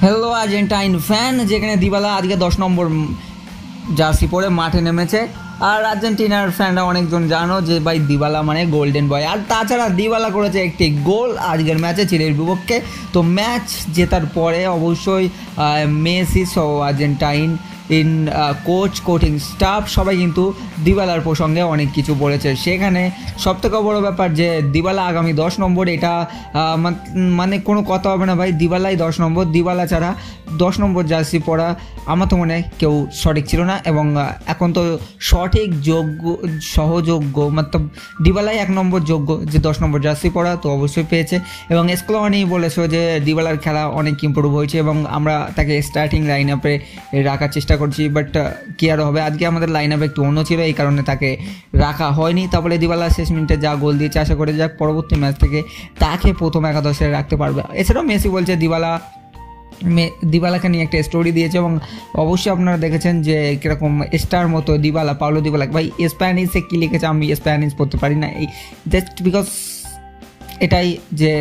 Hello Argentine fan, যেখানে Dybala আজকে 10 নম্বর jersey পরে মাঠে নেমেছে। আর আর্জেন্টিনার ফ্যানরা অনেকজন জানো যে ভাই দিবালা মানে গোল্ডেন বয়। আর তাছাড়া দিবালা করেছে একটি গোল আজকের ম্যাচে চিলির বিপক্ষে। তো ম্যাচ জেতার পরে অবশ্যই মেসি সহ আর্জেন্টাইন কোচিং স্টাফ সবাই কিন্তু দিবালার প্রসঙ্গে অনেক কিছু বলেছে। সেখানে সবথেকে বড় ব্যাপার যে দিবালা আগামী 10 নম্বর, এটা মানে কোনো কথা হবে না ভাই, দিবালাই 10 নম্বর। দিবালা ছাড়া 10 নম্বর জার্সি পরা আমার তো মনে হয় কেউ সঠিক ছিল না। এবং এখন তো সঠিক সহযোগ্য দিবালাই 1 নম্বর যোগ্য যে 10 নম্বর জার্সি পরা, তো অবশ্যই পেয়েছে। এবং স্কলোনি বলেছে যে দিবালার খেলা অনেক ইম্প্রুভ হয়েছে এবং আমরা তাকে স্টার্টিং লাইন আপে রাখার চেষ্টা করছি। বাট কি আর হবে, আজকে আমাদের লাইন আপ একটু অন্য ছিল, এই কারণে তাকে রাখা হয়নি। তারপরে দিবালা শেষ মিনিটে যা গোল দিয়েছে, আশা করে যাক পরবর্তী ম্যাচ থেকে তাকে প্রথম একাদশে রাখতে পারবে। এছাড়াও মেসি বলছে দিবালাকে নিয়ে একটা স্টোরি দিয়েছে এবং অবশ্যই আপনারা দেখেছেন যে কীরকম স্টার মতো পাওলো দিবালা। ভাই স্প্যানিশে কী লিখেছে, আমি স্প্যানিশ পড়তে পারি না, এই জাস্ট বিকজ এটাই যে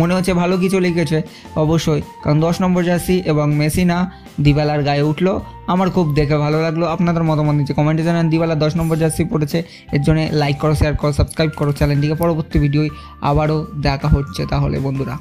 মনে হচ্ছে ভালো কিছু লিখেছে অবশ্যই, কারণ 10 নম্বর জার্সি এবং মেসি না দিবালার গায়ে উঠলো। আমার খুব দেখে ভালো লাগলো। আপনাদের মতামত নিচে কমেন্টে জানান। দিবালা 10 নম্বর জার্সি পড়েছে, এর জন্য লাইক করো, শেয়ার করো, সাবস্ক্রাইব করো চ্যানেলটিকে। পরবর্তী ভিডিও আবারও দেখা হচ্ছে তাহলে বন্ধুরা।